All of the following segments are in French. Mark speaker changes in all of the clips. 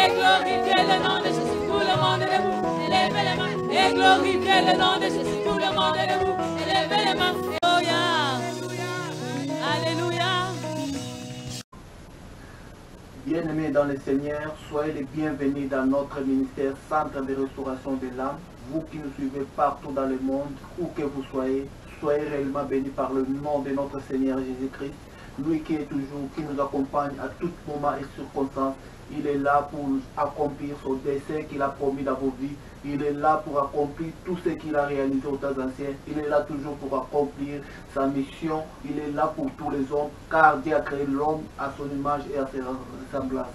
Speaker 1: et glorifiez le nom de Jésus. Tout le monde debout, élevez les mains et glorifiez le nom de Jésus. Tout le monde debout, élevez les mains. Alléluia.
Speaker 2: Bien-aimés dans le Seigneur, soyez les bienvenus dans notre ministère Centre de Restauration de l'âme. Vous qui nous suivez partout dans le monde, où que vous soyez réellement bénis par le nom de notre Seigneur Jésus-Christ. Lui qui est toujours, qui nous accompagne à tout moment et circonstance. Il est là pour accomplir son dessein qu'il a promis dans vos vies. Il est là pour accomplir tout ce qu'il a réalisé au temps ancien. Il est là toujours pour accomplir sa mission. Il est là pour tous les hommes, car Dieu a créé l'homme à son image et à ses ressemblances.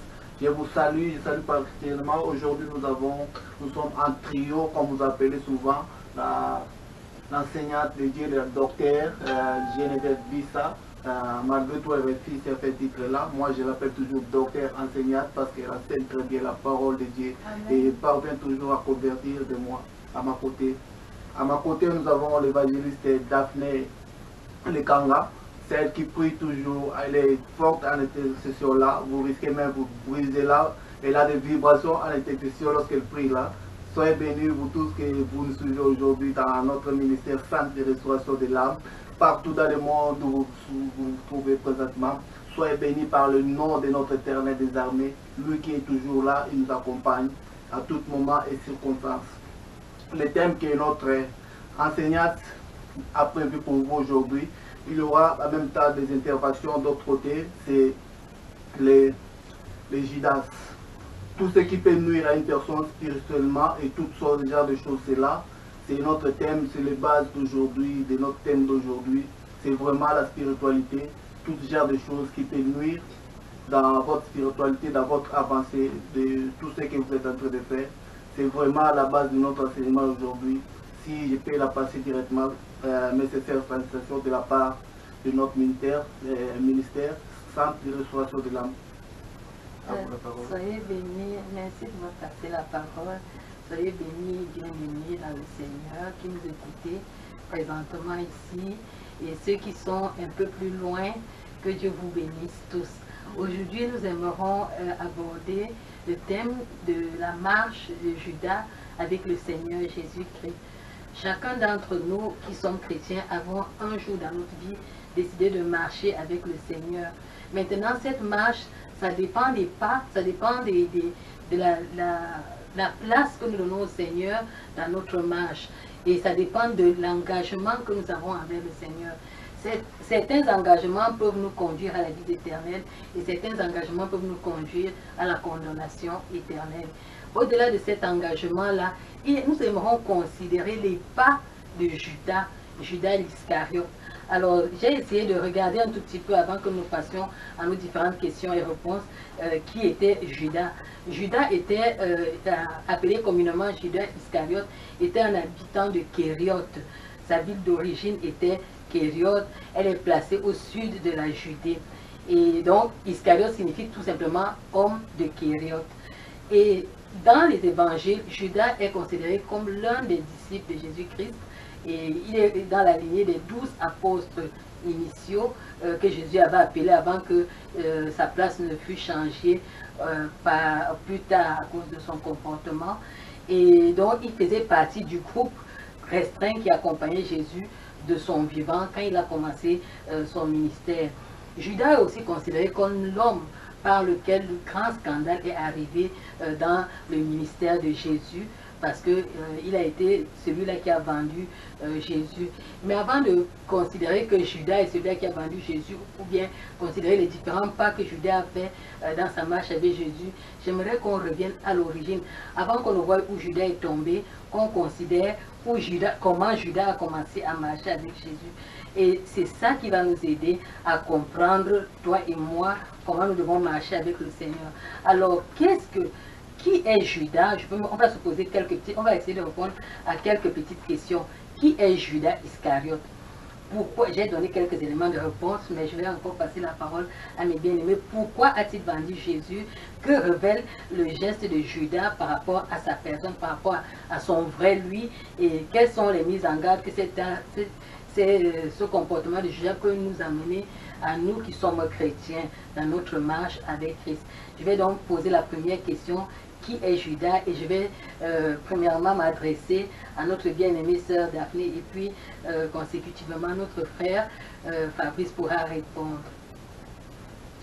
Speaker 2: Je vous salue, je salue particulièrement. Aujourd'hui, nous sommes en trio, comme vous appelez souvent, l'enseignante de Dieu, le docteur Geneviève Bissa. Malgré tout, elle refuse ce titre-là. Moi, je l'appelle toujours docteur enseignante parce qu'elle enseigne très bien la parole de Dieu. Amen. Et parvient toujours à convertir de moi à ma côté. À ma côté, nous avons l'évangéliste Daphné Lekanga, celle qui prie toujours. Elle est forte en intercession là. Vous risquez même de vous briser là. Elle a des vibrations en intercession lorsqu'elle prie là. Soyez bénis, vous tous que vous nous suivez aujourd'hui dans notre ministère Centre de Restauration de l'âme. Partout dans le monde où vous vous trouvez présentement, soyez bénis par le nom de notre Éternel des armées, lui qui est toujours là, il nous accompagne à tout moment et circonstance. Le thème que notre enseignante a prévu pour vous aujourd'hui, il y aura en même temps des interventions d'autre côté, c'est les Judas. Tout ce qui peut nuire à une personne spirituellement et toutes sortes de genre de choses, c'est là. C'est notre thème, c'est les bases d'aujourd'hui, de notre thème d'aujourd'hui. C'est vraiment la spiritualité, tout genre de choses qui peuvent nuire dans votre spiritualité, dans votre avancée, de tout ce que vous êtes en train de faire. C'est vraiment la base de notre enseignement aujourd'hui. Si je peux la passer directement, mais c'est faire translation de la part de notre ministère, Centre de Restauration de l'âme.
Speaker 3: Soyez bénis, merci de me passer la parole. Soyez bénis, bienvenus dans le Seigneur qui nous écoutez présentement ici et ceux qui sont un peu plus loin, que Dieu vous bénisse tous. Aujourd'hui, nous aimerons aborder le thème de la marche de Judas avec le Seigneur Jésus-Christ. Chacun d'entre nous qui sommes chrétiens avons un jour dans notre vie décidé de marcher avec le Seigneur. Maintenant, cette marche, ça dépend des pas, ça dépend de la place que nous donnons au Seigneur dans notre marche. Et ça dépend de l'engagement que nous avons avec le Seigneur. Certains engagements peuvent nous conduire à la vie éternelle et certains engagements peuvent nous conduire à la condamnation éternelle. Au-delà de cet engagement-là, nous aimerons considérer les pas de Judas l'Iscariote. Alors, j'ai essayé de regarder un tout petit peu avant que nous passions à nos différentes questions et réponses, qui était Judas. Judas était appelé communément Judas Iscariote, était un habitant de Kériote. Sa ville d'origine était Kériote. Elle est placée au sud de la Judée. Et donc, Iscariote signifie tout simplement homme de Kériote. Et dans les évangiles, Judas est considéré comme l'un des disciples de Jésus-Christ. Et il est dans la lignée des 12 apôtres initiaux que Jésus avait appelés avant que sa place ne fût changée plus tard à cause de son comportement. Et donc, il faisait partie du groupe restreint qui accompagnait Jésus de son vivant quand il a commencé son ministère. Judas est aussi considéré comme l'homme par lequel le grand scandale est arrivé dans le ministère de Jésus, parce qu'il a été celui-là qui a vendu Jésus. Mais avant de considérer que Judas est celui-là qui a vendu Jésus, ou bien considérer les différents pas que Judas a fait dans sa marche avec Jésus, j'aimerais qu'on revienne à l'origine. Avant qu'on ne voie où Judas est tombé, qu'on considère comment Judas a commencé à marcher avec Jésus. Et c'est ça qui va nous aider à comprendre, toi et moi, comment nous devons marcher avec le Seigneur. Alors, qui est Judas? On va se poser on va essayer de répondre à quelques petites questions. Qui est Judas Iscariote? Pourquoi? J'ai donné quelques éléments de réponse, mais je vais encore passer la parole à mes bien-aimés. Pourquoi a-t-il vendu Jésus? Que révèle le geste de Judas par rapport à sa personne, par rapport à son vrai lui? Et quelles sont les mises en garde que ce comportement de Judas peut nous amener à nous qui sommes chrétiens dans notre marche avec Christ. Je vais donc poser la première question. Qui est Judas? Et je vais premièrement m'adresser à notre bien-aimée sœur Daphné et puis consécutivement notre frère Fabrice pourra répondre.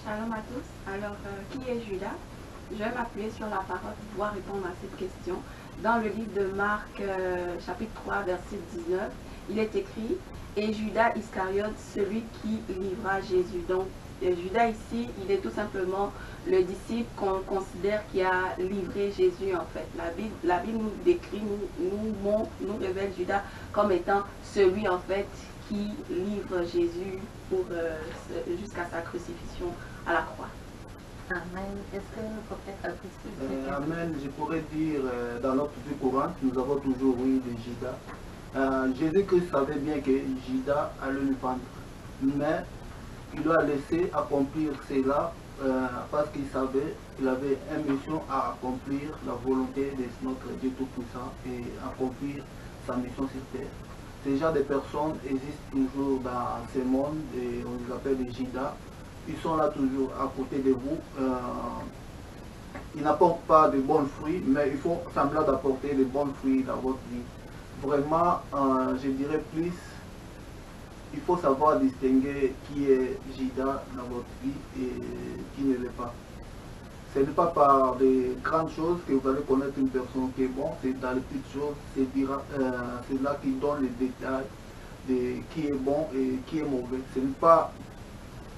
Speaker 4: Shalom à tous. Alors, qui est Judas? Je vais m'appuyer sur la parole pour pouvoir répondre à cette question. Dans le livre de Marc, chapitre 3, verset 19, il est écrit « Et Judas Iscariote, celui qui livra Jésus ». Donc, Judas ici, il est tout simplement le disciple qu'on considère qui a livré Jésus en fait. La Bible nous décrit, nous révèle Judas comme étant celui en fait qui livre Jésus jusqu'à sa crucifixion à la croix.
Speaker 3: Amen. Est-ce que le prophète a plus
Speaker 2: Amen. Je pourrais dire, dans notre vie courante, nous avons toujours eu de Judas. Jésus-Christ savait bien que Judas allait le vendre, mais il a laissé accomplir cela parce qu'il savait qu'il avait une mission à accomplir la volonté de notre Dieu Tout-Puissant et accomplir sa mission sur terre. Ces genres de personnes existent toujours dans ce monde et on les appelle les Judas. Ils sont là toujours à côté de vous. Ils n'apportent pas de bons fruits, mais ils font semblant d'apporter de bons fruits dans votre vie. Vraiment, je dirais plus, il faut savoir distinguer qui est Judas dans votre vie et qui ne l'est pas. Ce n'est pas par des grandes choses que vous allez connaître une personne qui est bonne, c'est dans les petites choses, c'est là qui donne les détails de qui est bon et qui est mauvais. Ce n'est pas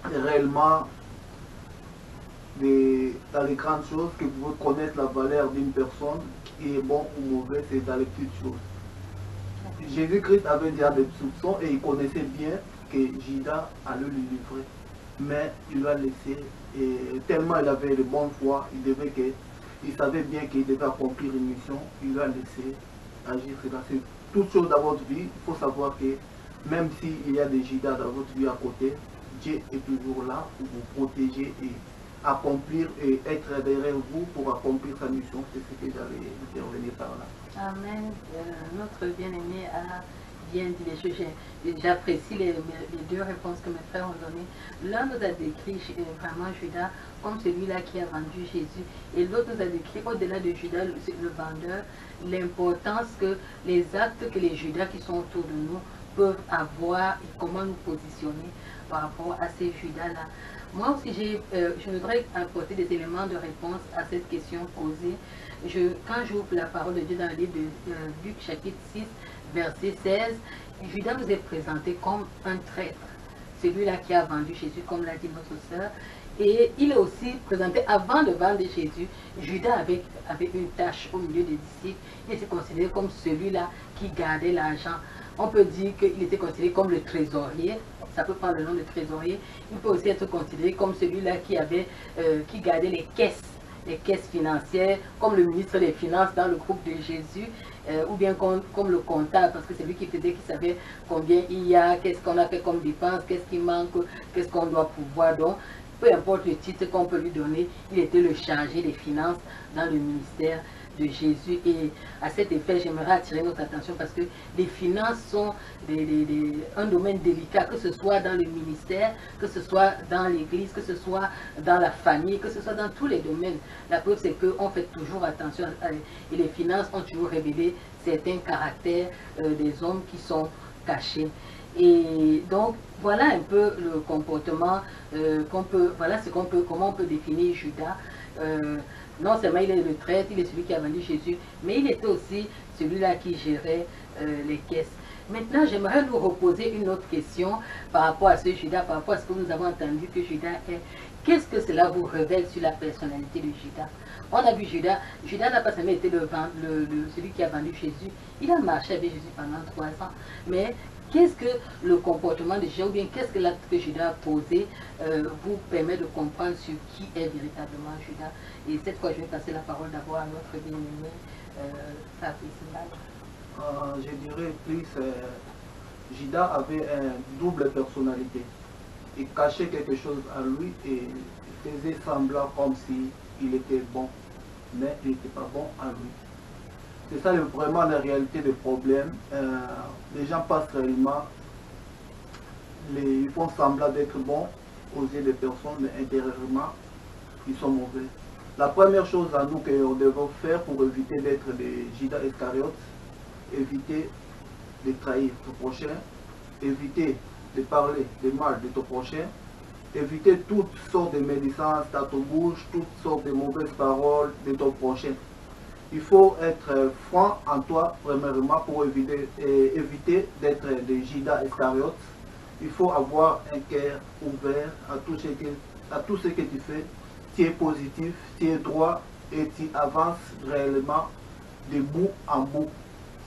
Speaker 2: réellement dans les grandes choses que vous pouvez connaître la valeur d'une personne qui est bon ou mauvais, c'est dans les petites choses. Jésus-Christ avait déjà des soupçons et il connaissait bien que Judas allait le livrer. Mais il l'a laissé et tellement il avait de bonne foi, il savait bien qu'il devait accomplir une mission, il l'a laissé agir. C'est toute chose dans votre vie, il faut savoir que même s'il y a des Judas dans votre vie à côté, Dieu est toujours là pour vous protéger et accomplir et être derrière vous pour accomplir sa mission. C'est ce que j'allais intervenir par là.
Speaker 3: Amen. Notre bien-aimé a bien dit les choses. J'apprécie les deux réponses que mes frères ont données. L'un nous a décrit vraiment Judas comme celui-là qui a vendu Jésus. Et l'autre nous a décrit, au-delà de Judas, le vendeur, l'importance que les actes que les Judas qui sont autour de nous peuvent avoir et comment nous positionner par rapport à ces Judas-là. Moi aussi, je voudrais apporter des éléments de réponse à cette question posée. Quand j'ouvre la parole de Dieu dans le livre de Luc chapitre 6, verset 16, Judas nous est présenté comme un traître, celui-là qui a vendu Jésus, comme l'a dit notre sœur. Et il est aussi présenté avant de vendre Jésus. Judas avait une tâche au milieu des disciples. Il était considéré comme celui-là qui gardait l'argent. On peut dire qu'il était considéré comme le trésorier. Ça peut prendre le nom de trésorier. Il peut aussi être considéré comme celui-là qui gardait les caisses financières, comme le ministre des Finances dans le groupe de Jésus, ou bien comme le comptable, parce que c'est lui qui savait combien il y a, qu'est-ce qu'on a fait comme dépense, qu'est-ce qui manque, qu'est-ce qu'on doit pouvoir. Donc, peu importe le titre qu'on peut lui donner, il était le chargé des finances dans le ministère de Jésus. Et à cet effet, j'aimerais attirer notre attention parce que les finances sont un domaine délicat, que ce soit dans le ministère, que ce soit dans l'église, que ce soit dans la famille, que ce soit dans tous les domaines. La preuve, c'est qu'on fait toujours attention et les finances ont toujours révélé certains caractères des hommes qui sont cachés. Et donc, voilà un peu le comportement comment on peut définir Judas. Non seulement il est le traître, il est celui qui a vendu Jésus, mais il était aussi celui-là qui gérait les caisses. Maintenant, j'aimerais nous reposer une autre question par rapport à ce Judas, par rapport à ce que nous avons entendu que Judas est. Qu'est-ce que cela vous révèle sur la personnalité de Judas? On a vu Judas n'a pas seulement été celui qui a vendu Jésus, il a marché avec Jésus pendant 3 ans, mais qu'est-ce que le comportement de Judas, ou bien qu'est-ce que l'acte que Judas a posé vous permet de comprendre sur qui est véritablement Judas? Et cette fois, je vais passer la parole d'abord à notre bien-aimé Fabrice.
Speaker 2: Je dirais plus, Judas avait une double personnalité. Il cachait quelque chose à lui et faisait semblant comme s'il était bon, mais il n'était pas bon à lui. C'est ça vraiment la réalité des problèmes. Les gens passent réellement, ils font semblant d'être bons, aux yeux des personnes, mais intérieurement, ils sont mauvais. La première chose à nous que nous devons faire pour éviter d'être des Judas Iscariotes, éviter de trahir ton prochain, éviter de parler de mal de ton prochain, éviter toutes sortes de médisances dans ton bouche, toutes sortes de mauvaises paroles de ton prochain. Il faut être franc en toi, premièrement, pour éviter d'être des Judas Iscariotes. Il faut avoir un cœur ouvert à tout ce que tu fais. Tu es positif, tu es droit et tu avances réellement de bout en bout.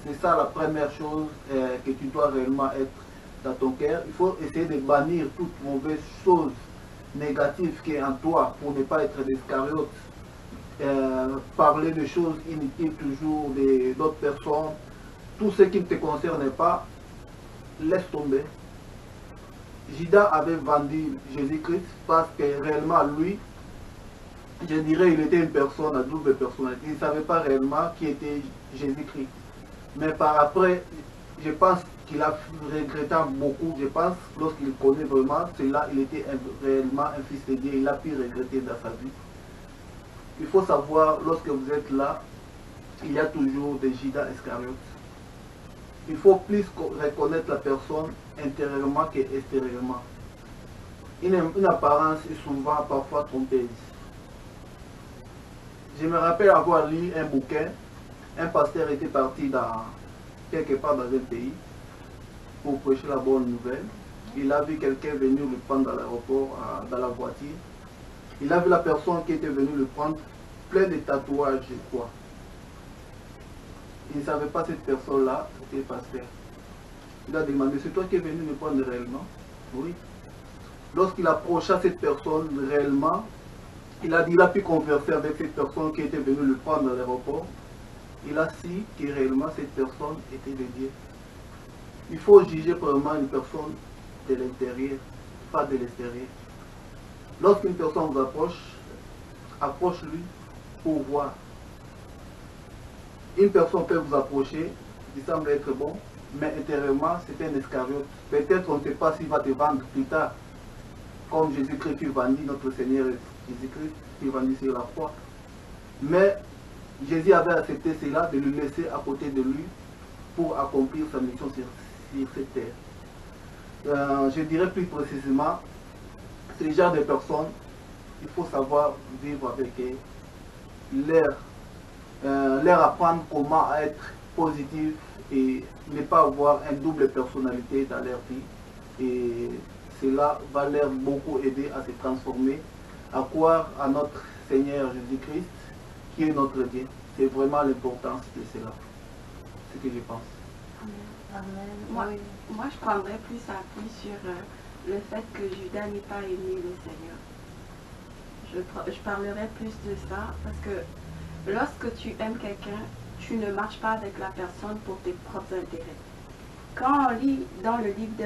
Speaker 2: C'est ça la première chose que tu dois réellement être dans ton cœur. Il faut essayer de bannir toute mauvaise chose négative qui est en toi pour ne pas être des Iscariotes. Parler de choses inutiles toujours d'autres personnes. Tout ce qui ne te concerne pas, laisse tomber. Judas avait vendu Jésus-Christ parce que réellement lui, je dirais, il était une personne à double personnalité. Il ne savait pas réellement qui était Jésus-Christ. Mais par après, je pense qu'il a regretté beaucoup. Je pense, lorsqu'il connaît vraiment cela, il était réellement un fils de Dieu. Il a pu regretter dans sa vie. Il faut savoir, lorsque vous êtes là, il y a toujours des Judas Iscariotes. Il faut plus reconnaître la personne intérieurement qu'extérieurement. Une apparence est souvent parfois trompeuse. Je me rappelle avoir lu un bouquin. Un pasteur était parti quelque part dans un pays pour prêcher la bonne nouvelle. Il a vu quelqu'un venir le prendre à l'aéroport, dans la voiture. Il a vu la personne qui était venue le prendre, plein de tatouages, je crois. Il ne savait pas cette personne-là, c'était le pasteur. Il a demandé, c'est toi qui es venu me prendre réellement? Oui. Lorsqu'il approcha cette personne réellement, il a pu converser avec cette personne qui était venue le prendre à l'aéroport. Il a su que réellement cette personne était de Dieu. Il faut juger vraiment une personne de l'intérieur, pas de l'extérieur. Lorsqu'une personne vous approche, approche-lui pour voir. Une personne peut vous approcher, il semble être bon, mais intérieurement, c'est un escariote. Peut-être on ne sait pas s'il va te vendre plus tard, comme Jésus-Christ fut vendu, notre Seigneur Jésus-Christ fut vendu sur la croix. Mais Jésus avait accepté cela, de le laisser à côté de lui pour accomplir sa mission sur cette terre. Je dirais plus précisément, ce genre de personnes, il faut savoir vivre avec eux, leur apprendre comment être positif et ne pas avoir une double personnalité dans leur vie. Et cela va leur beaucoup aider à se transformer, à croire à notre Seigneur Jésus-Christ, qui est notre Dieu. C'est vraiment l'importance de cela. C'est ce que je pense.
Speaker 3: Amen.
Speaker 4: Moi, je prendrais plus appui sur le fait que Judas n'ait pas aimé le Seigneur. Je parlerai plus de ça parce que lorsque tu aimes quelqu'un, tu ne marches pas avec la personne pour tes propres intérêts. Quand on lit dans le livre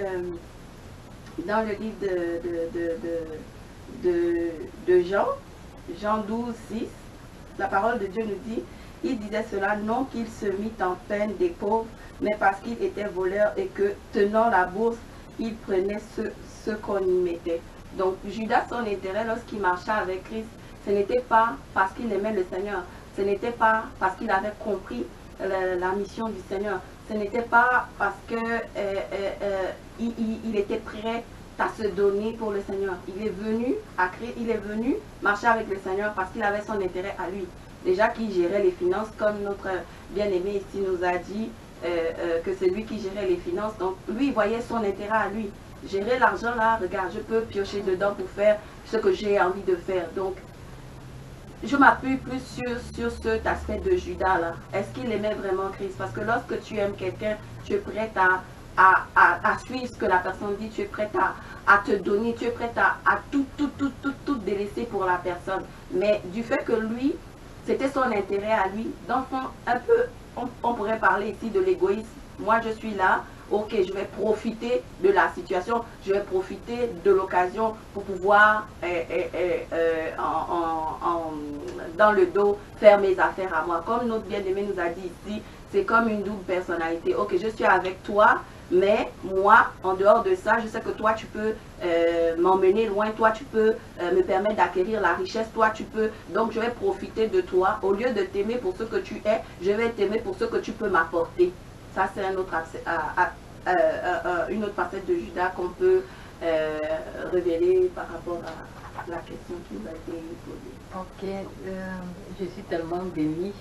Speaker 4: de Jean 12, 6, la parole de Dieu nous dit, il disait cela non qu'il se mit en peine des pauvres, mais parce qu'il était voleur et que, tenant la bourse, il prenait ce qu'on y mettait. Donc Judas, son intérêt lorsqu'il marchait avec Christ, ce n'était pas parce qu'il aimait le Seigneur, ce n'était pas parce qu'il avait compris la mission du Seigneur, ce n'était pas parce qu'il était prêt à se donner pour le Seigneur. Il est venu marcher avec le Seigneur parce qu'il avait son intérêt à lui. Déjà qu'il gérait les finances, comme notre bien-aimé ici nous a dit, que c'est lui qui gérait les finances. Donc lui, il voyait son intérêt à lui. Gérer l'argent là, regarde, je peux piocher dedans pour faire ce que j'ai envie de faire. Donc, je m'appuie plus sur cet aspect de Judas là. Est-ce qu'il aimait vraiment Christ? Parce que lorsque tu aimes quelqu'un, tu es prêt à suivre ce que la personne dit, tu es prêt à te donner, tu es prêt à tout délaisser pour la personne. Mais du fait que lui, c'était son intérêt à lui, dans le fond, un peu, on pourrait parler ici de l'égoïsme. Moi, je suis là, ok, je vais profiter de la situation, je vais profiter de l'occasion pour pouvoir, dans le dos, faire mes affaires à moi. Comme notre bien-aimé nous a dit ici, c'est comme une double personnalité. Ok, je suis avec toi, Mais moi, en dehors de ça, je sais que toi, tu peux m'emmener loin. Toi, tu peux me permettre d'acquérir la richesse. Toi, tu peux... Donc, je vais profiter de toi. Au lieu de t'aimer pour ce que tu es, je vais t'aimer pour ce que tu peux m'apporter. Ça, c'est un autre une autre facette de Judas qu'on peut révéler par rapport à la question qui nous a été posée.
Speaker 3: Ok, je suis tellement bénie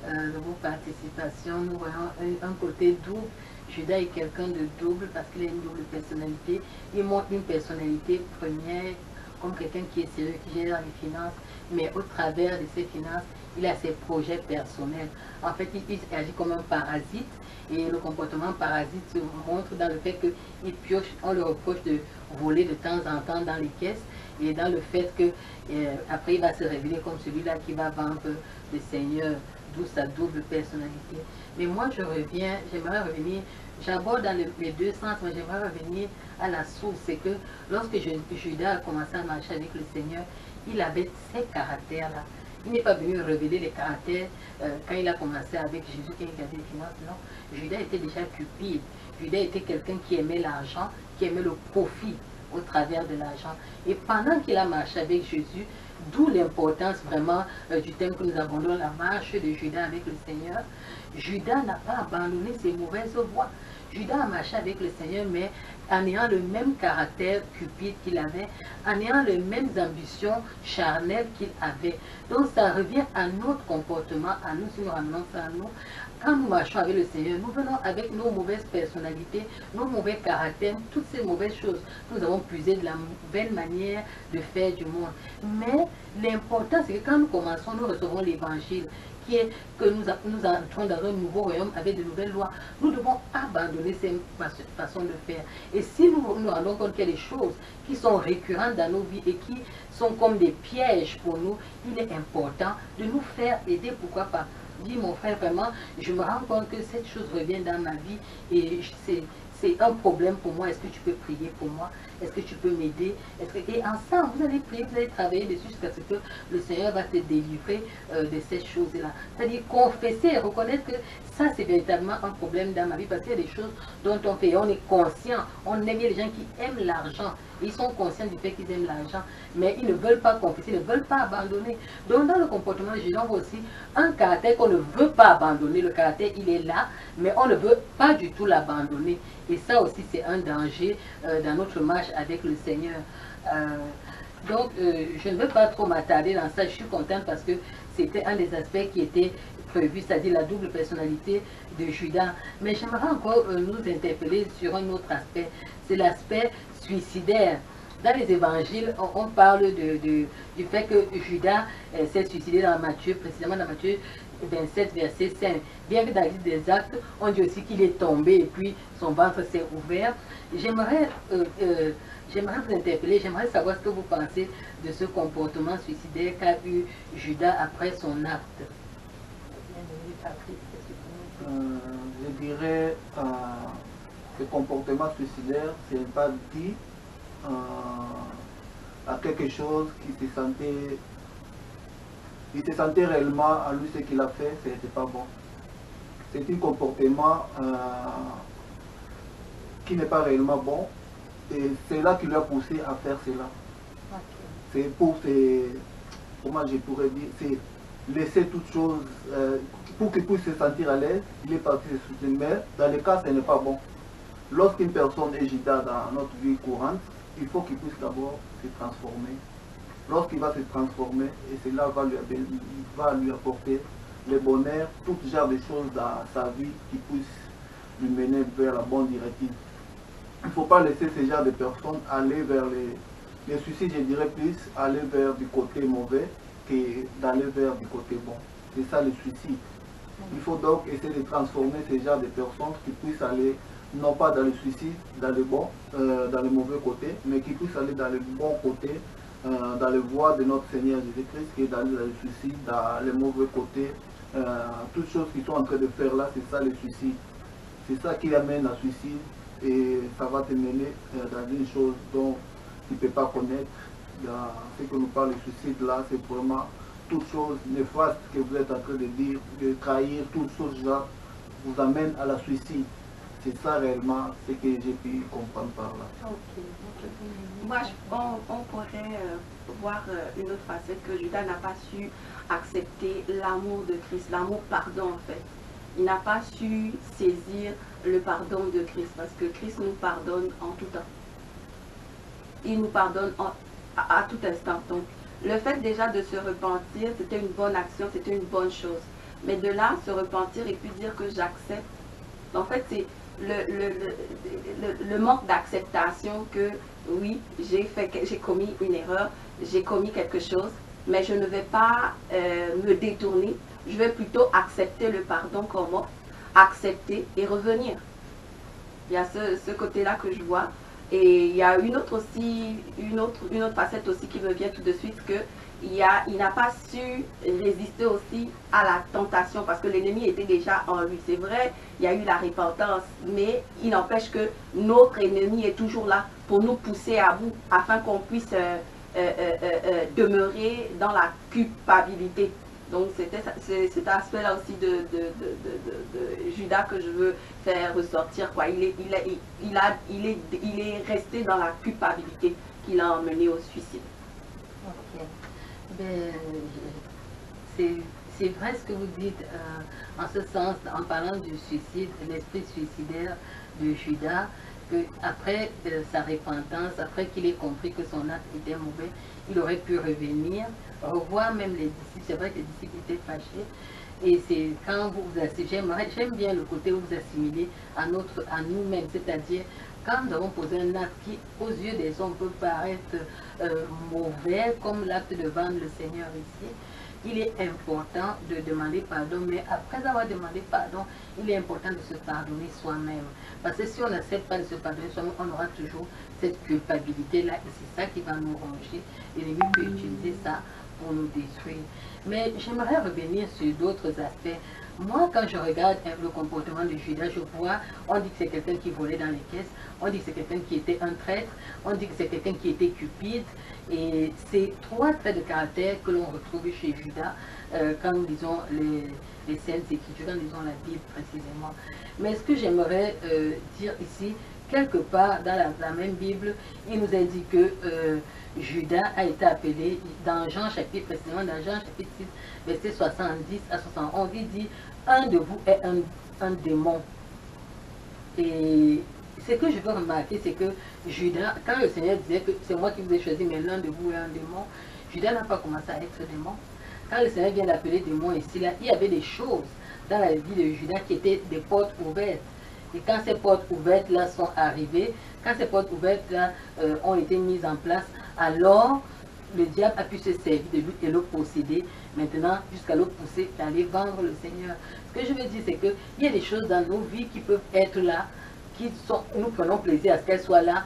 Speaker 3: de vos participations. Nous voyons un côté double. Judas est quelqu'un de double parce qu'il a une double personnalité. Il montre une personnalité première comme quelqu'un qui est sérieux, qui gère les finances, mais au travers de ses finances, il a ses projets personnels. En fait, il agit comme un parasite. Et le comportement parasite se montre dans le fait qu'il pioche, on le reproche de voler de temps en temps dans les caisses et dans le fait que après il va se révéler comme celui-là qui va vendre le Seigneur, d'où sa double personnalité. Mais moi je reviens, j'aimerais revenir, j'aborde dans les deux sens, mais j'aimerais revenir à la source. C'est que lorsque Judas a commencé à marcher avec le Seigneur, il avait ces caractères-là. Il n'est pas venu révéler les caractères quand il a commencé avec Jésus, quand il avait des finances, non. Judas était déjà cupide. Judas était quelqu'un qui aimait l'argent, qui aimait le profit au travers de l'argent. Et pendant qu'il a marché avec Jésus, d'où l'importance vraiment du thème que nous abordons, la marche de Judas avec le Seigneur, Judas n'a pas abandonné ses mauvaises voies. Judas a marché avec le Seigneur, mais en ayant le même caractère cupide qu'il avait, en ayant les mêmes ambitions charnelles qu'il avait. Donc ça revient à notre comportement, à nous, si nous ramenons ça à nous. Quand nous marchons avec le Seigneur, nous venons avec nos mauvaises personnalités, nos mauvais caractères, toutes ces mauvaises choses. Nous avons puisé de la nouvelle manière de faire du monde. Mais l'important, c'est que quand nous commençons, nous recevons l'évangile, qui est que nous entrons dans un nouveau royaume avec de nouvelles lois. Nous devons abandonner ces façons de faire. Et si nous nous rendons compte qu'il y a des choses qui sont récurrentes dans nos vies et qui sont comme des pièges pour nous, il est important de nous faire aider. Pourquoi pas? Dis mon frère, vraiment, je me rends compte que cette chose revient dans ma vie et c'est un problème pour moi. Est-ce que tu peux prier pour moi? Est-ce que tu peux m'aider? Et ensemble, vous allez prier, vous allez travailler dessus jusqu'à ce que le Seigneur va te délivrer de ces choses-là. C'est-à-dire confesser et reconnaître que ça, c'est véritablement un problème dans ma vie parce qu'il y a des choses dont on fait. On est conscient. On aime les gens qui aiment l'argent. Ils sont conscients du fait qu'ils aiment l'argent, mais ils ne veulent pas confesser, ils ne veulent pas abandonner. Donc dans le comportement de Jésus, on voit aussi un caractère qu'on ne veut pas abandonner. Le caractère, il est là, mais on ne veut pas du tout l'abandonner. Et ça aussi, c'est un danger dans notre marche avec le Seigneur. Donc, je ne veux pas trop m'attarder dans ça. Je suis contente parce que c'était un des aspects qui était prévu, c'est-à-dire la double personnalité de Judas. Mais j'aimerais encore nous interpeller sur un autre aspect. C'est l'aspect suicidaire. Dans les évangiles, on parle du fait que Judas s'est suicidé dans Matthieu, précisément dans Matthieu 27, verset 5. Bien que dans la liste des actes, on dit aussi qu'il est tombé et puis son ventre s'est ouvert. J'aimerais vous interpeller, j'aimerais savoir ce que vous pensez de ce comportement suicidaire qu'a eu Judas après son acte.
Speaker 2: Je dirais que le comportement suicidaire, ce n'est pas dit à quelque chose qui se sentait réellement à lui ce qu'il a fait, ce n'était pas bon. C'est un comportement qui n'est pas réellement bon et c'est là qui lui a poussé à faire cela. C'est pour comment je pourrais dire, c'est laisser toute chose pour qu'il puisse se sentir à l'aise. Il est parti se soutenir, mais dans le cas ce n'est pas bon. Lorsqu'une personne est Judas dans notre vie courante, il faut qu'il puisse d'abord se transformer. Lorsqu'il va se transformer, et cela va lui apporter le bonheur, tout genre de choses dans sa vie qui puissent lui mener vers la bonne directive. Il ne faut pas laisser ce genre de personnes aller vers les suicides, je dirais plus, aller vers du côté mauvais que d'aller vers du côté bon. C'est ça le suicide. Il faut donc essayer de transformer ce genre de personnes qui puissent aller non pas dans le suicide, dans le bon, dans le mauvais côté, mais qui puissent aller dans le bon côté, dans le voie de notre Seigneur Jésus-Christ, qui est d'aller dans le suicide, dans le mauvais côté. Toutes choses qu'ils sont en train de faire là, c'est ça le suicide. C'est ça qui amène à suicide et ça va te mener dans une chose dont tu ne peux pas connaître. Dans ce que nous parle du suicide là, c'est vraiment toute chose néfaste que vous êtes en train de dire, de trahir, toutes choses là vous amènent à la suicide. C'est ça réellement ce que j'ai pu comprendre par là.
Speaker 4: Moi, on pourrait voir une autre facette que Judas n'a pas su accepter l'amour de Christ, l'amour pardon en fait. Il n'a pas su saisir le pardon de Christ parce que Christ nous pardonne en tout temps. Il nous pardonne à tout instant. Donc, le fait déjà de se repentir, c'était une bonne action, c'était une bonne chose. Mais de là, se repentir et puis dire que j'accepte, en fait, c'est le manque d'acceptation que, oui, j'ai commis une erreur, j'ai commis quelque chose, mais je ne vais pas me détourner. Je vais plutôt accepter le pardon comme offre, accepter et revenir. Il y a ce côté-là que je vois. Et il y a une autre facette aussi qui me vient tout de suite, que il n'a pas su résister aussi à la tentation parce que l'ennemi était déjà en lui. C'est vrai, il y a eu la repentance, mais il n'empêche que notre ennemi est toujours là pour nous pousser à bout afin qu'on puisse demeurer dans la culpabilité. Donc c'est cet aspect-là aussi de Judas que je veux faire ressortir, quoi. Il est resté dans la culpabilité qui l'a emmené au suicide.
Speaker 3: Ok. Ben, c'est vrai ce que vous dites, en ce sens, en parlant du suicide, l'esprit suicidaire de Judas, que après sa repentance, après qu'il ait compris que son acte était mauvais, il aurait pu revenir, revoir même les disciples. C'est vrai que les disciples étaient fâchés. Et c'est quand vous assimilez, j'aime bien le côté où vous assimilez à nous-mêmes, c'est-à-dire quand nous avons posé un acte qui, aux yeux des hommes, peut paraître mauvais, comme l'acte de vendre le Seigneur ici, il est important de demander pardon, mais après avoir demandé pardon, il est important de se pardonner soi-même. Parce que si on n'accepte pas de se pardonner soi-même, on aura toujours cette culpabilité-là, et c'est ça qui va nous ranger. L'ennemi peut utiliser ça pour nous détruire. Mais j'aimerais revenir sur d'autres aspects. Moi, quand je regarde le comportement de Judas, je vois, on dit que c'est quelqu'un qui volait dans les caisses, on dit que c'est quelqu'un qui était un traître, on dit que c'est quelqu'un qui était cupide. Et c'est trois traits de caractère que l'on retrouve chez Judas quand nous lisons les Saintes Écritures, quand nous lisons la Bible précisément. Mais ce que j'aimerais dire ici, quelque part dans la même Bible, il nous indique que Judas a été appelé dans Jean chapitre précisément, dans Jean chapitre 6, verset 70 à 71, il dit « Un de vous est un démon ». Et ce que je veux remarquer, c'est que Judas, quand le Seigneur disait que c'est moi qui vous ai choisi, mais l'un de vous est un démon, Judas n'a pas commencé à être démon. Quand le Seigneur vient d'appeler démon ici, là, il y avait des choses dans la vie de Judas qui étaient des portes ouvertes. Et quand ces portes ouvertes-là sont arrivées, quand ces portes ouvertes-là ont été mises en place, alors le diable a pu se servir de lui et le posséder, maintenant jusqu'à le pousser d'aller vendre le Seigneur. Ce que je veux dire, c'est qu'il y a des choses dans nos vies qui peuvent être là, nous prenons plaisir à ce qu'elles soient là,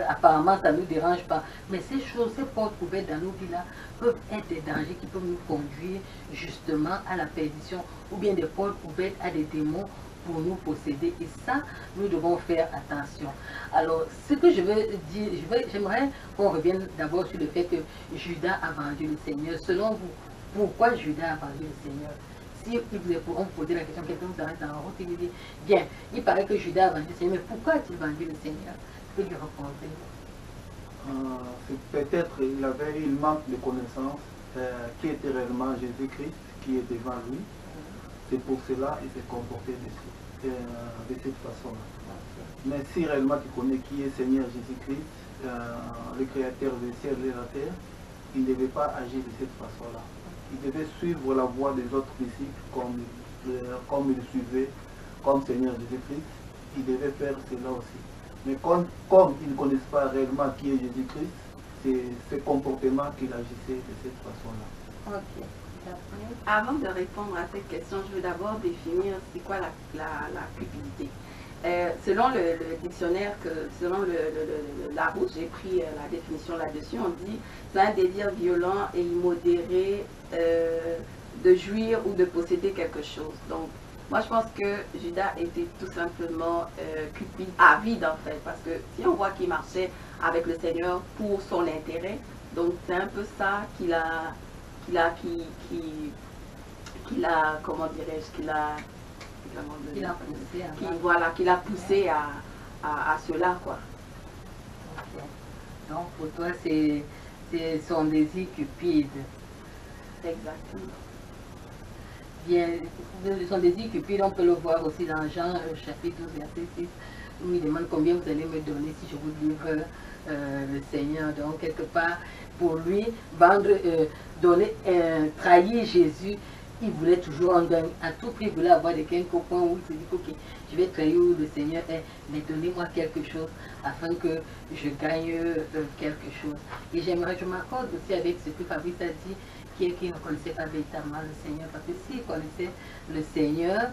Speaker 3: apparemment ça ne nous dérange pas. Mais ces choses, ces portes ouvertes dans nos vies-là, peuvent être des dangers qui peuvent nous conduire justement à la perdition, ou bien des portes ouvertes à des démons pour nous posséder. Et ça, nous devons faire attention. Alors, ce que je veux dire, j'aimerais qu'on revienne d'abord sur le fait que Judas a vendu le Seigneur. Selon vous, pourquoi Judas a vendu le Seigneur? Si vous pourront poser la question, quelqu'un vous arrête dans la route et vous dit, bien, il paraît que Judas a vendu le Seigneur, mais pourquoi a-t-il vendu le Seigneur? Que lui répondez?
Speaker 2: Peut-être il avait une manque de connaissance qui était réellement Jésus-Christ qui est devant lui. C'est pour cela qu'il s'est comporté de cette façon-là. Mais si réellement tu connais qui est Seigneur Jésus-Christ, le Créateur du ciel et de la terre, il ne devait pas agir de cette façon-là. Il devait suivre la voie des autres disciples comme il suivait, comme Seigneur Jésus-Christ. Il devait faire cela aussi. Mais comme ils ne connaissent pas réellement qui est Jésus-Christ, c'est ce comportement qu'il agissait de cette façon-là.
Speaker 3: Ok.
Speaker 4: Avant de répondre à cette question, je veux d'abord définir c'est quoi la cupidité. Selon le dictionnaire, selon Larousse, j'ai pris la définition là-dessus, on dit c'est un désir violent et immodéré de jouir ou de posséder quelque chose. Donc, moi je pense que Judas était tout simplement cupide, avide en fait, parce que si on voit qu'il marchait avec le Seigneur pour son intérêt, donc c'est un peu ça qu'il a, comment dirais-je,
Speaker 3: Qu'il a poussé
Speaker 4: voilà, qu'il a poussé à cela, quoi.
Speaker 3: Okay. Donc pour toi, c'est son désir cupide.
Speaker 4: Exactement.
Speaker 3: Bien, son désir cupide, on peut le voir aussi dans Jean chapitre 12, verset 6, où il demande combien vous allez me donner si je vous livre le Seigneur. Donc quelque part, pour lui, trahir Jésus, il voulait toujours en gagner. À tout prix, il voulait avoir des gains au point où il se dit, ok, je vais trahir le Seigneur, mais donnez-moi quelque chose afin que je gagne quelque chose. Et je m'accorde aussi avec ce que Fabrice a dit, qui ne connaissait pas véritablement le Seigneur. Parce que s'il connaissait le Seigneur,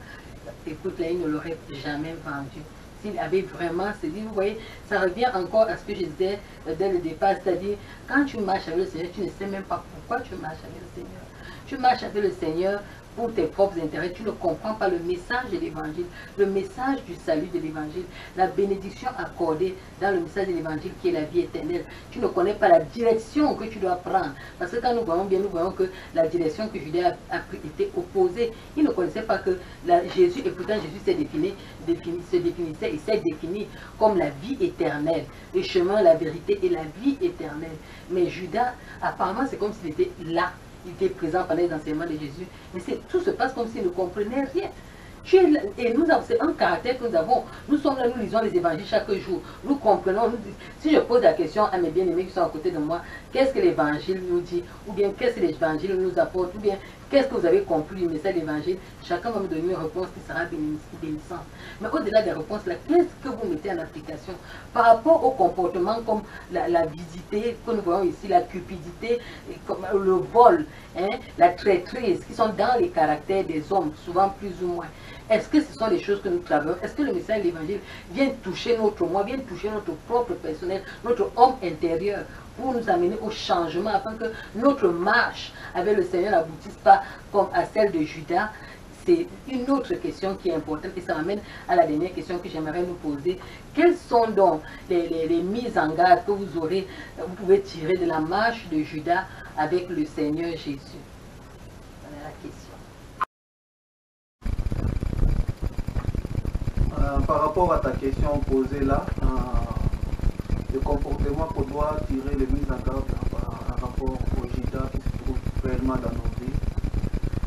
Speaker 3: écoute, là, il ne l'aurait jamais vendu. S'il avait vraiment, c'est-à-dire, vous voyez, ça revient encore à ce que je disais dès le départ, c'est-à-dire, quand tu marches avec le Seigneur, tu ne sais même pas pourquoi tu marches avec le Seigneur. Tu marches avec le Seigneur pour tes propres intérêts, tu ne comprends pas le message de l'évangile, le message du salut de l'évangile, la bénédiction accordée dans le message de l'évangile qui est la vie éternelle. Tu ne connais pas la direction que tu dois prendre. Parce que quand nous voyons bien, nous voyons que la direction que Judas a pris était opposée. Il ne connaissait pas que Jésus, et pourtant Jésus se définissait et s'est défini comme la vie éternelle, le chemin, la vérité et la vie éternelle. Mais Judas, apparemment, c'est comme s'il était là. Il était présent pendant les enseignements de Jésus, mais tout se passe comme s'il ne comprenait rien. Et nous avons, c'est un caractère que nous avons. Nous sommes là, nous lisons les évangiles chaque jour. Nous comprenons. Si je pose la question à mes bien-aimés qui sont à côté de moi, qu'est-ce que l'évangile nous dit? Ou bien qu'est-ce que l'évangile nous apporte? Ou bien qu'est-ce que vous avez compris du message de l'évangile? Chacun va me donner une réponse qui sera bénissante. Mais au-delà des réponses, qu'est-ce que vous mettez en application par rapport au comportement comme la visité que nous voyons ici, la cupidité, comme le vol, la traîtrise, qui sont dans les caractères des hommes, souvent plus ou moins. Est-ce que ce sont des choses que nous travaillons? Est-ce que le message de l'évangile vient toucher notre moi, vient toucher notre propre personnel, notre homme intérieur, pour nous amener au changement, afin que notre marche avec le Seigneur n'aboutisse pas comme à celle de Judas? C'est une autre question qui est importante et ça m'amène à la dernière question que j'aimerais nous poser. Quelles sont donc les mises en garde que vous pouvez tirer de la marche de Judas avec le Seigneur Jésus? Voilà la question.
Speaker 2: Par rapport à ta question posée là, le comportement qu'on doit tirer les mises en garde par rapport au Judas qui se trouve réellement dans nos vies,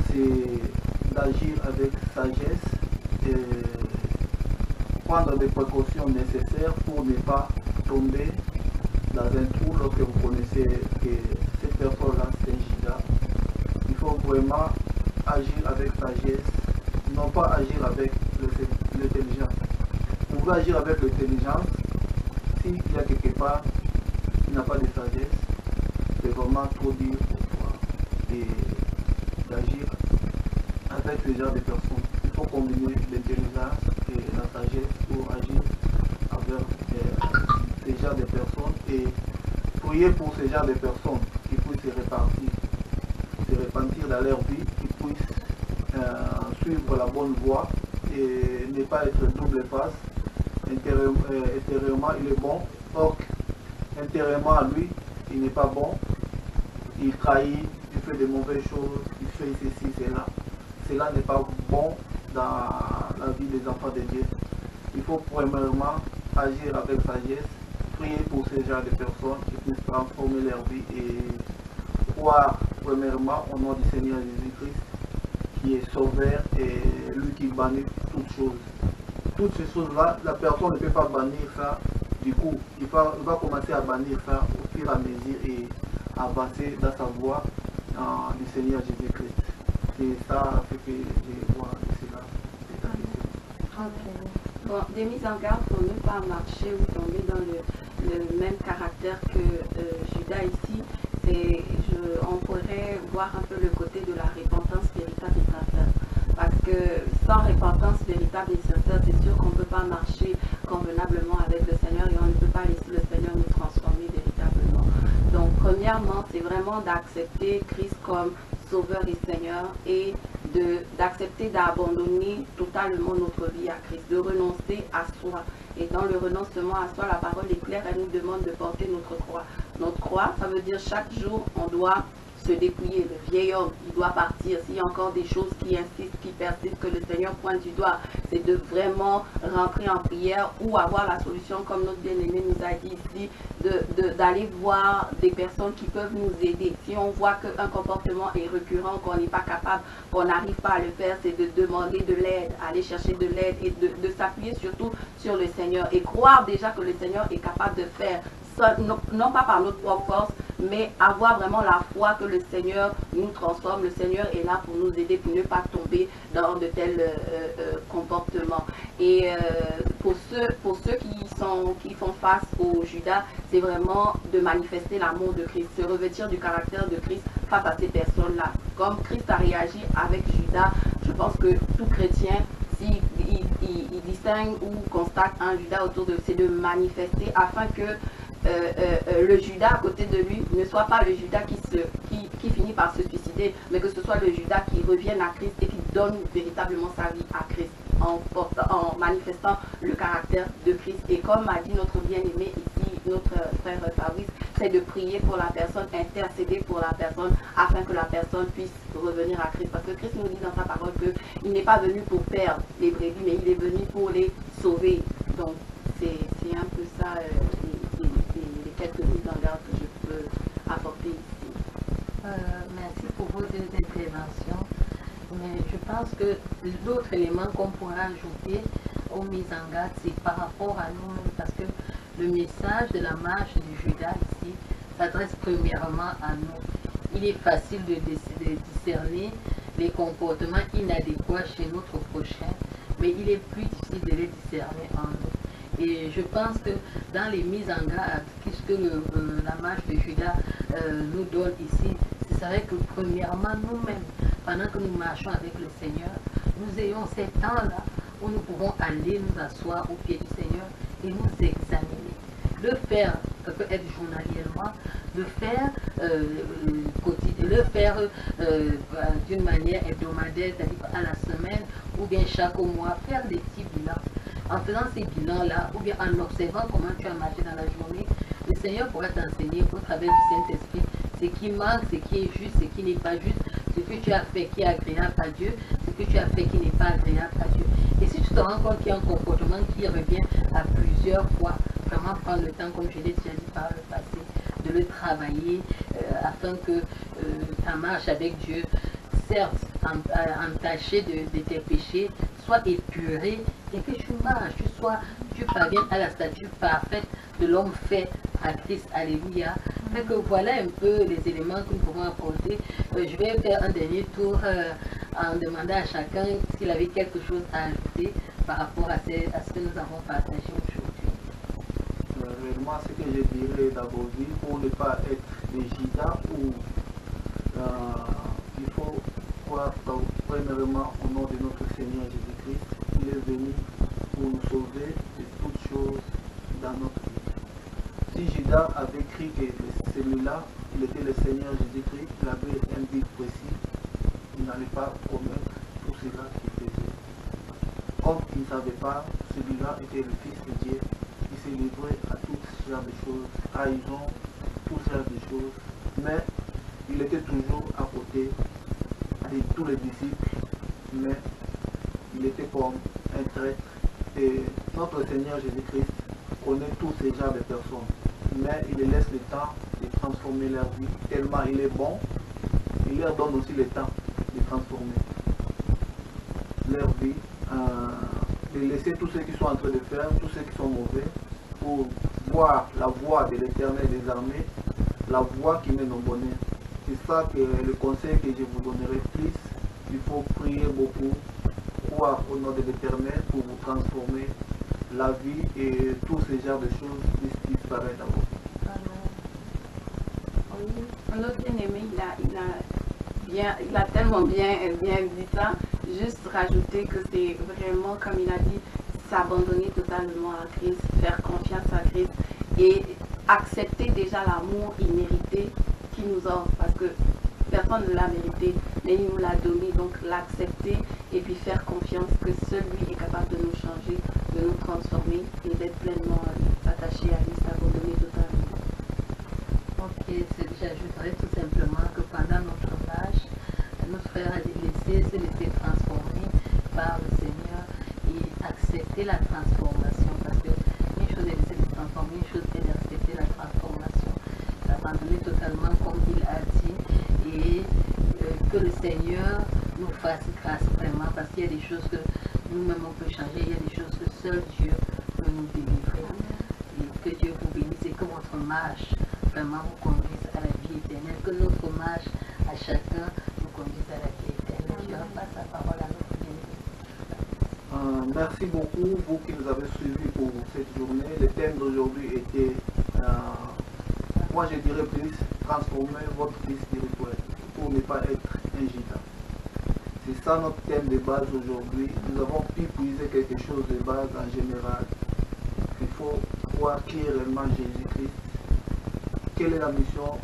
Speaker 2: c'est d'agir avec sagesse et prendre des précautions nécessaires pour ne pas tomber dans un trou lorsque vous connaissez que cette personne-là c'est un Judas. Il faut vraiment agir avec sagesse, non pas agir avec l'intelligence. Vous pouvez agir avec l'intelligence s'il y a quelque part qui n'a pas de sagesse, c'est vraiment trop dur pour toi et d'agir avec ce genre de personnes. Il faut combiner l'intelligence et la sagesse pour agir avec ce genre de personnes et prier pour ce genre de personnes qui puissent se repentir dans leur vie, qui puissent suivre la bonne voie et ne pas être double face. Intérieurement il est bon, or intérieurement à lui il n'est pas bon, il trahit, il fait de mauvaises choses, il fait ceci, cela. Cela n'est pas bon dans la vie des enfants de Dieu. Il faut premièrement agir avec sagesse, prier pour ce genre de personnes qui puissent transformer leur vie et croire premièrement au nom du Seigneur Jésus-Christ qui est sauveur et lui qui bannit toutes choses. Toutes ces choses-là, la personne ne peut pas bannir ça. Du coup, il va commencer à bannir ça au fur et à mesure et avancer dans sa voie du Seigneur Jésus-Christ. C'est ça ce que je vois de cela.
Speaker 4: Bon, des mises en garde pour ne pas marcher ou tomber dans le même caractère que Judas ici. On pourrait voir un peu le côté de la repentance véritable et sincère. Parce que sans repentance véritable et sincère, c'est sûr qu'on ne peut pas marcher convenablement avec le Seigneur et on ne peut pas laisser le Seigneur nous transformer véritablement. Donc, premièrement, c'est vraiment d'accepter Christ comme Sauveur et Seigneur et d'accepter d'abandonner totalement notre vie à Christ, de renoncer à soi. Et dans le renoncement à soi, la parole est claire, elle nous demande de porter notre croix. Notre croix, ça veut dire chaque jour, on doit se se dépouiller. Le vieil homme, il doit partir. S'il y a encore des choses qui insistent, qui persistent, que le Seigneur pointe du doigt, c'est de vraiment rentrer en prière ou avoir la solution, comme notre bien-aimé nous a dit ici, d'aller voir des personnes qui peuvent nous aider. Si on voit qu'un comportement est récurrent, qu'on n'est pas capable, qu'on n'arrive pas à le faire, c'est de demander de l'aide, aller chercher de l'aide et de s'appuyer surtout sur le Seigneur et croire déjà que le Seigneur est capable de faire, non pas par notre propre force, mais avoir vraiment la foi que le Seigneur nous transforme. Le Seigneur est là pour nous aider, pour ne pas tomber dans de tels comportements. Et pour ceux qui font face au Judas, c'est vraiment de manifester l'amour de Christ, se revêtir du caractère de Christ face à ces personnes-là. Comme Christ a réagi avec Judas, je pense que tout chrétien, s'il distingue ou constate un Judas autour de lui, c'est de manifester afin que le Judas à côté de lui ne soit pas le Judas qui finit par se suicider, mais que ce soit le Judas qui revienne à Christ et qui donne véritablement sa vie à Christ en manifestant le caractère de Christ. Et comme a dit notre bien-aimé ici, notre frère Fabrice, c'est de prier pour la personne, intercéder pour la personne afin que la personne puisse revenir à Christ. Parce que Christ nous dit dans sa parole qu'il n'est pas venu pour perdre les brebis, mais il est venu pour les sauver. Donc c'est un peu ça les quelques mises en garde que je peux apporter ici.
Speaker 3: Merci pour vos deux interventions. Mais je pense que l'autre élément qu'on pourra ajouter aux mises en garde, c'est par rapport à nous-mêmes, parce que le message de la marche du Judas ici s'adresse premièrement à nous. Il est facile de discerner les comportements inadéquats chez notre prochain, mais il est plus difficile de les discerner en nous. Et je pense que dans les mises en garde, puisque la marche de Judas nous donne ici, c'est vrai que premièrement nous-mêmes, pendant que nous marchons avec le Seigneur, nous ayons ces temps-là où nous pouvons aller nous asseoir au pied du Seigneur et nous examiner. Le faire, ça peut être journalièrement, le faire quotidien, le faire d'une manière hebdomadaire, c'est-à-dire à la semaine ou bien chaque mois, faire des petits bilans. En faisant ces bilans-là, ou bien en observant comment tu as marché dans la journée, le Seigneur pourra t'enseigner au travers du Saint-Esprit ce qui manque, ce qui est juste, ce qui n'est pas juste, ce que tu as fait qui est agréable à Dieu, ce que tu as fait qui n'est pas agréable à Dieu. Et si tu te rends compte qu'il y a un comportement qui revient à plusieurs fois, vraiment prendre le temps, comme je l'ai déjà dit par le passé, de le travailler afin que ta marche avec Dieu, certes entachée de tes péchés, soit épurée et que tu marches, tu parviennes à la stature parfaite de l'homme fait à Christ. Alléluia. Fait que voilà un peu les éléments que nous pouvons apporter. Je vais faire un dernier tour en demandant à chacun s'il avait quelque chose à ajouter par rapport à ce que nous avons partagé aujourd'hui.
Speaker 2: Réellement, ce que je dirais d'abord, pour ne pas être des Judas, il faut croire premièrement au nom de notre Seigneur Jésus-Christ. Il est venu pour nous sauver de toutes choses dans notre vie. Si Judas avait cru que celui-là, il était le Seigneur Jésus-Christ, il avait un but précis, il n'allait pas commettre tout cela qu'il faisait. Comme il ne savait pas, celui-là était le Fils de Dieu, il s'est livré à toutes sortes de choses, trahison, toutes sortes de choses, mais il était toujours à côté de tous les disciples, mais il était comme un traître. Et notre Seigneur Jésus-Christ connaît tous ces genres de personnes, mais il laisse le temps de transformer leur vie, tellement il est bon, il leur donne aussi le temps de transformer leur vie, de laisser tous ceux qui sont en train de faire, tous ceux qui sont mauvais, pour voir la voie de l'Éternel des armées, la voie qui mène au bonheur. C'est ça que le conseil que je vous donnerai plus. Il faut prier beaucoup, croire au nom de l'Éternel pour vous transformer la vie et tous ces genres de choses puissent disparaître d'abord.
Speaker 4: Notre bien-aimé, il a tellement bien dit ça. Juste rajouter que c'est vraiment, comme il a dit, s'abandonner totalement à Christ, faire confiance à Christ et accepter déjà l'amour immérité qu'il nous offre, parce que personne ne l'a mérité, mais il nous l'a donné, donc l'accepter et puis faire confiance que seul lui est capable de nous changer, de nous transformer et d'être pleinement attaché à lui, s'abandonner totalement.
Speaker 3: Ok, j'ajouterais tout simplement que pendant notre marche, notre frère a se laisser transformer par le Seigneur et accepter la transformation. Parce que une chose est de se transformer, une chose est d'accepter la transformation. S'abandonner totalement comme il a dit et que le Seigneur nous fasse grâce vraiment parce qu'il y a des choses que nous-mêmes on peut changer, il y a des choses que seul Dieu peut nous délivrer. Et que Dieu vous bénisse et que votre marche vraiment vous conduise à la vie éternelle, que notre marche à chacun nous conduise à la vie éternelle. Je repasse la parole à notre bien-aimé.
Speaker 2: Merci beaucoup, vous qui nous avez suivis pour cette journée. Le thème d'aujourd'hui était, moi je dirais plus, transformer votre vie spirituelle pour ne pas être un gitan. C'est ça notre thème de base aujourd'hui. Nous avons pu puiser quelque chose de base en général. Il faut croire qui est réellement Jésus-Christ. Quelle est la mission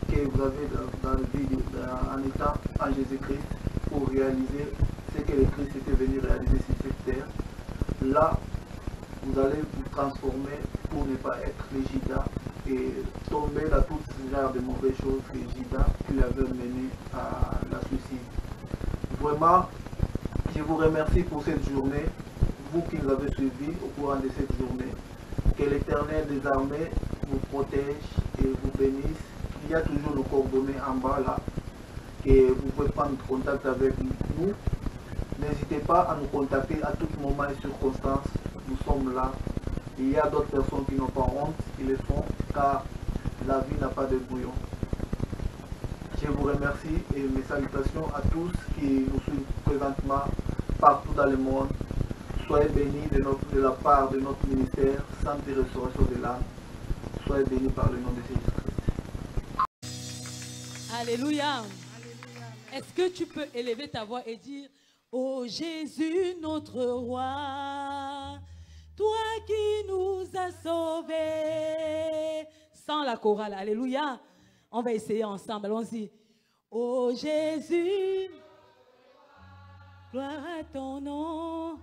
Speaker 2: que vous avez dans le vie en étant en Jésus-Christ pour réaliser ce que le Christ était venu réaliser sur cette terre. Là, vous allez vous transformer pour ne pas être les Judas et tomber dans tout ce genre de mauvaises choses que Judas qui l'avait mené à la suicide. Vraiment, je vous remercie pour cette journée, vous qui nous avez suivis au courant de cette journée. Que l'Éternel des armées vous protège et vous bénisse. Il y a toujours nos coordonnées en bas là, et vous pouvez prendre contact avec nous. N'hésitez pas à nous contacter à tout moment et circonstance. Nous sommes là. Il y a d'autres personnes qui n'ont pas honte, qui le font, car la vie n'a pas de bouillon. Je vous remercie et mes salutations à tous qui nous suivent présentement partout dans le monde. Soyez bénis de la part de notre ministère Santé et Restauration de l'âme. Soyez bénis par le nom de Jésus-Christ.
Speaker 1: Alléluia. Est-ce que tu peux élever ta voix et dire: ô Jésus notre roi, toi qui nous as sauvés. Sans la chorale, alléluia. On va essayer ensemble, allons-y. Ô Jésus, gloire à ton nom.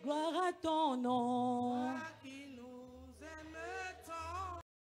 Speaker 1: Gloire à ton nom.